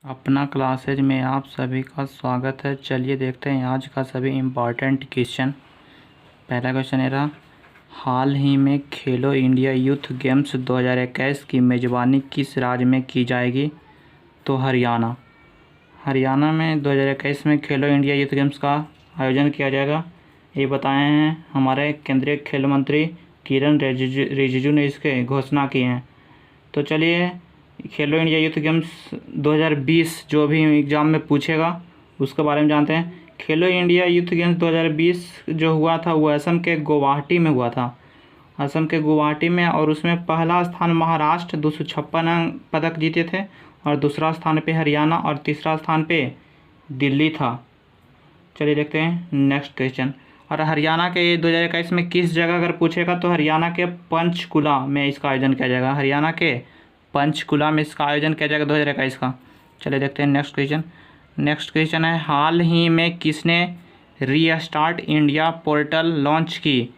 अपना क्लासेज में आप सभी का स्वागत है। चलिए देखते हैं आज का सभी इम्पॉर्टेंट क्वेश्चन। पहला क्वेश्चन है रहा, हाल ही में खेलो इंडिया यूथ गेम्स 2021 की मेज़बानी किस राज्य में की जाएगी? तो हरियाणा। हरियाणा में 2021 में खेलो इंडिया यूथ गेम्स का आयोजन किया जाएगा, ये बताए हैं हमारे केंद्रीय खेल मंत्री किरण रिजिजू ने इसके घोषणा की हैं। तो चलिए खेलो इंडिया यूथ गेम्स 2020 जो भी एग्ज़ाम में पूछेगा उसके बारे में जानते हैं। खेलो इंडिया यूथ गेम्स 2020 जो हुआ था वो असम के गुवाहाटी में हुआ था, असम के गुवाहाटी में, और उसमें पहला स्थान महाराष्ट्र 256 पदक जीते थे, और दूसरा स्थान पे हरियाणा और तीसरा स्थान पे दिल्ली था। चलिए देखते हैं नेक्स्ट क्वेश्चन। और हरियाणा के 2021 में किस जगह अगर पूछेगा तो हरियाणा के पंचकुला में इसका आयोजन किया जाएगा। हरियाणा के पंचकुला में इसका आयोजन किया जाएगा 2021 का। चलिए देखते हैं नेक्स्ट क्वेश्चन। नेक्स्ट क्वेश्चन है, हाल ही में किसने रीस्टार्ट इंडिया पोर्टल लॉन्च की?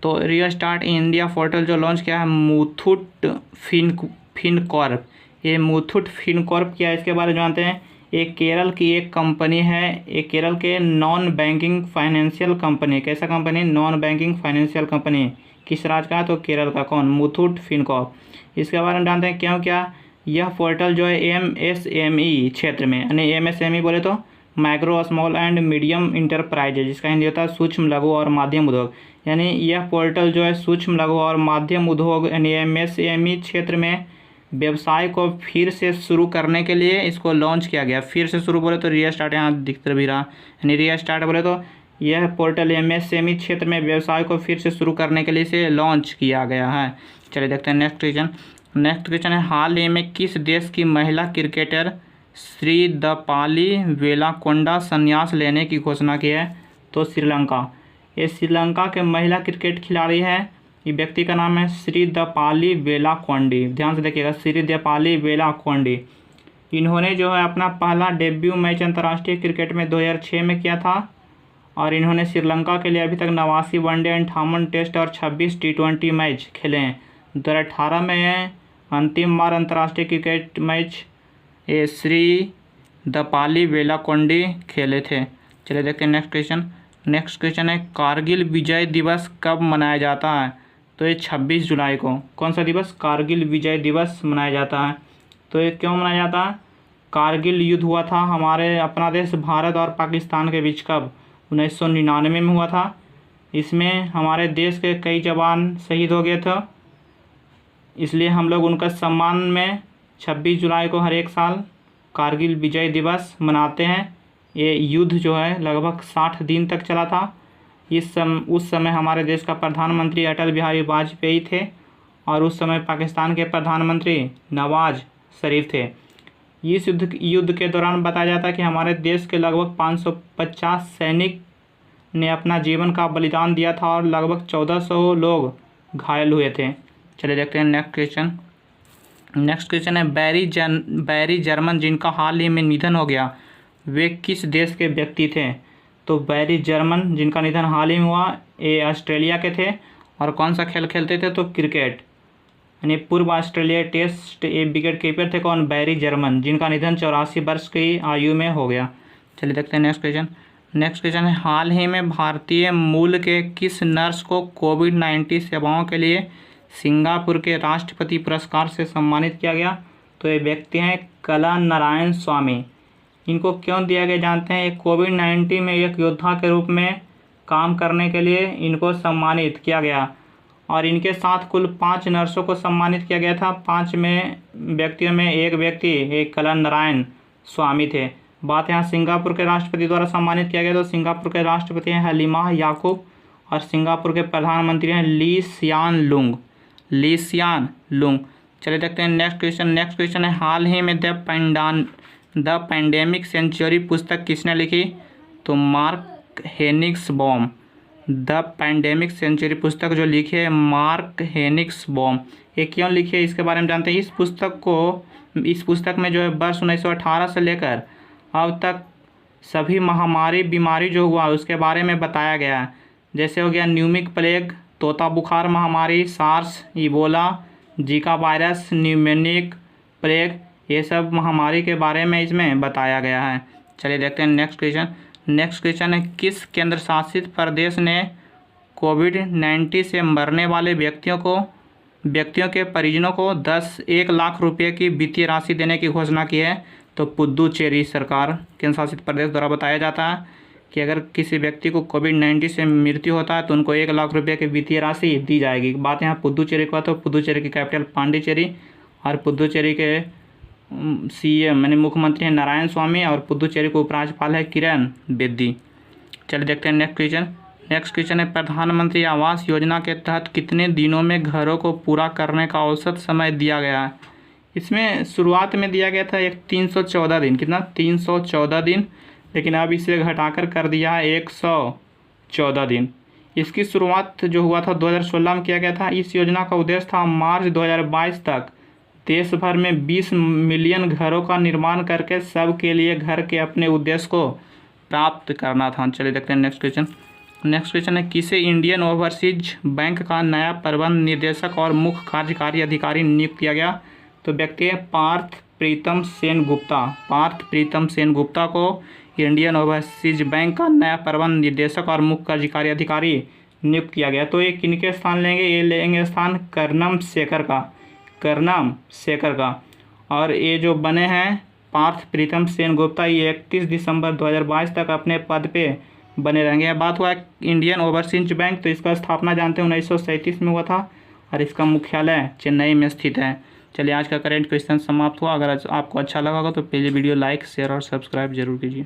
तो रीस्टार्ट इंडिया पोर्टल जो लॉन्च किया है मुथूट फिनकॉर्प। ये मुथूट फिनकॉर्प क्या है इसके बारे में जानते हैं। एक केरल की एक कंपनी है, एक केरल के नॉन बैंकिंग फाइनेंशियल कंपनी। कैसा company? Non banking financial company. किस राज्य का? तो केरल का। कौन? मुथूट फिनकॉर्प। इसके बारे में जानते हैं क्यों क्या यह पोर्टल जो है एमएसएमई क्षेत्र में, यानी एमएसएमई बोले तो micro small and medium enterprises, जिसका हिंदी होता है सूक्ष्म लघु और माध्यम उद्योग। यानी यह पोर्टल जो है सूक्ष्म लघु और माध्यम उद्योग यानी एमएसएमई क्षेत्र में व्यवसाय को फिर से शुरू करने के लिए इसको लॉन्च किया गया। फिर से शुरू बोले तो रीस्टार्ट यहाँ दिख भी रहा, यानी रीस्टार्ट बोले तो यह पोर्टल एमएसएमई क्षेत्र में व्यवसाय को फिर से शुरू करने के लिए इसे लॉन्च किया गया है। चलिए देखते हैं नेक्स्ट क्वेश्चन। नेक्स्ट क्वेश्चन है, हाल ही में किस देश की महिला क्रिकेटर श्रीदपाली वेलाकोंडा संन्यास लेने की घोषणा की है? तो श्रीलंका। ये श्रीलंका के महिला क्रिकेट खिलाड़ी है, ये व्यक्ति का नाम है श्रीदपाली वेलाकोंडी। ध्यान से देखिएगा, श्रीदपाली वेलाकोंडी। इन्होंने जो है अपना पहला डेब्यू मैच अंतर्राष्ट्रीय क्रिकेट में 2006 में किया था, और इन्होंने श्रीलंका के लिए अभी तक 89 वनडे 58 टेस्ट और 26 टी20 मैच खेले हैं। 2018 में अंतिम बार अंतर्राष्ट्रीय क्रिकेट मैच ये श्रीदपाली वेलाकोंडी खेले थे। चलिए देखते हैं नेक्स्ट क्वेश्चन। नेक्स्ट क्वेश्चन है, कारगिल विजय दिवस कब मनाया जाता है? तो ये 26 जुलाई को। कौन सा दिवस? कारगिल विजय दिवस मनाया जाता है। तो ये क्यों मनाया जाता है? कारगिल युद्ध हुआ था हमारे अपना देश भारत और पाकिस्तान के बीच कब? 1999 में हुआ था। इसमें हमारे देश के कई जवान शहीद हो गए थे, इसलिए हम लोग उनका सम्मान में 26 जुलाई को हर एक साल कारगिल विजय दिवस मनाते हैं। ये युद्ध जो है लगभग 60 दिन तक चला था। उस समय हमारे देश का प्रधानमंत्री अटल बिहारी वाजपेयी थे, और उस समय पाकिस्तान के प्रधानमंत्री नवाज शरीफ थे। इस युद्ध के दौरान बताया जाता है कि हमारे देश के लगभग 550 सैनिक ने अपना जीवन का बलिदान दिया था, और लगभग 1400 लोग घायल हुए थे। चलिए देखते हैं नेक्स्ट क्वेश्चन। नेक्स्ट क्वेश्चन है, बैरी जर्मन जिनका हाल ही में निधन हो गया वे किस देश के व्यक्ति थे? तो बैरी जर्मन जिनका निधन हाल ही में हुआ ये ऑस्ट्रेलिया के थे, और कौन सा खेल खेलते थे? तो क्रिकेट, यानी पूर्व ऑस्ट्रेलिया टेस्ट ये विकेट कीपर थे। कौन? बैरी जर्मन, जिनका निधन 84 वर्ष की आयु में हो गया। चलिए देखते हैं नेक्स्ट क्वेश्चन। नेक्स्ट क्वेश्चन है, हाल ही में भारतीय मूल के किस नर्स को कोविड-19 सेवाओं के लिए सिंगापुर के राष्ट्रपति पुरस्कार से सम्मानित किया गया? तो ये व्यक्ति हैं कला नारायण स्वामी। इनको क्यों दिया गया जानते हैं? कोविड-19 में एक योद्धा के रूप में काम करने के लिए इनको सम्मानित किया गया, और इनके साथ कुल 5 नर्सों को सम्मानित किया गया था। 5 में व्यक्तियों में एक व्यक्ति एक कला नारायण स्वामी थे। बात यहाँ सिंगापुर के राष्ट्रपति द्वारा सम्मानित किया गया, तो सिंगापुर के राष्ट्रपति हैं हलीमा याकूब, और सिंगापुर के प्रधानमंत्री हैं ली सियान लुंग। चलिए देखते हैं नेक्स्ट क्वेश्चन। नेक्स्ट क्वेश्चन है, हाल ही में द पैंडेमिक सेंचुरी पुस्तक किसने लिखी? तो मार्क हेनिग्सबॉम। द पैंडेमिक सेंचुरी पुस्तक जो लिखी है मार्क हेनिग्सबॉम। ये क्यों लिखी है इसके बारे में जानते हैं। इस पुस्तक में जो है वर्ष 1918 से लेकर अब तक सभी बीमारी जो हुआ उसके बारे में बताया गया है। जैसे हो गया न्यूमिक प्लेग, तोता बुखार महामारी, SARS, Ebola, Zika virus, pneumonic plague, ये सब महामारी के बारे में इसमें बताया गया है। चलिए देखते हैं नेक्स्ट क्वेश्चन। नेक्स्ट क्वेश्चन है, किस केंद्र शासित प्रदेश ने कोविड-19 से मरने वाले व्यक्तियों के परिजनों को 1 लाख रुपये की वित्तीय राशि देने की घोषणा की है? तो पुदुचेरी सरकार, केंद्र शासित प्रदेश द्वारा बताया जाता है कि अगर किसी व्यक्ति को कोविड-19 से मृत्यु होता है तो उनको 1 लाख रुपये की वित्तीय राशि दी जाएगी। बात यहाँ पुदुचेरी का, तो पुदुचेरी की कैपिटल पांडिचेरी और पुदुचेरी के सीएम यानी मुख्यमंत्री हैं नारायण स्वामी और पुदुचेरी के उपराज्यपाल है किरण बेदी। चलिए देखते हैं नेक्स्ट क्वेश्चन। नेक्स्ट क्वेश्चन है, प्रधानमंत्री आवास योजना के तहत कितने दिनों में घरों को पूरा करने का औसत समय दिया गया है? इसमें शुरुआत में दिया गया था 314 दिन, कितना 314 दिन, लेकिन अब इसे घटाकर कर दिया है 114 दिन। इसकी शुरुआत जो हुआ था 2016 में किया गया था। इस योजना का उद्देश्य था मार्च 2022 तक देश भर में 20 मिलियन घरों का निर्माण करके सबके लिए घर के अपने उद्देश्य को प्राप्त करना था। चलिए देखते हैं नेक्स्ट क्वेश्चन। नेक्स्ट क्वेश्चन है, किसे इंडियन ओवरसीज बैंक का नया प्रबंध निदेशक और मुख्य कार्यकारी अधिकारी नियुक्त किया गया? तो व्यक्ति है पार्थ प्रीतम सेन गुप्ता। पार्थ प्रीतम सेन गुप्ता को इंडियन ओवरसीज बैंक का नया प्रबंध निदेशक और मुख्य कार्यकारी अधिकारी नियुक्त किया गया। तो ये किनके स्थान लेंगे? ये लेंगे स्थान कर्णम शेखर का। और ये जो बने हैं पार्थ प्रीतम सेन गुप्ता, ये 31 दिसंबर 2022 तक अपने पद पे बने रहेंगे। बात हुआ इंडियन ओवरसीज बैंक, तो इसका स्थापना जानते हैं 1937 में हुआ था और इसका मुख्यालय चेन्नई में स्थित है। चलिए आज का करेंट क्वेश्चन समाप्त हुआ। अगर आपको अच्छा लगा होगा तो प्लीज़ वीडियो लाइक, शेयर और सब्सक्राइब जरूर कीजिए।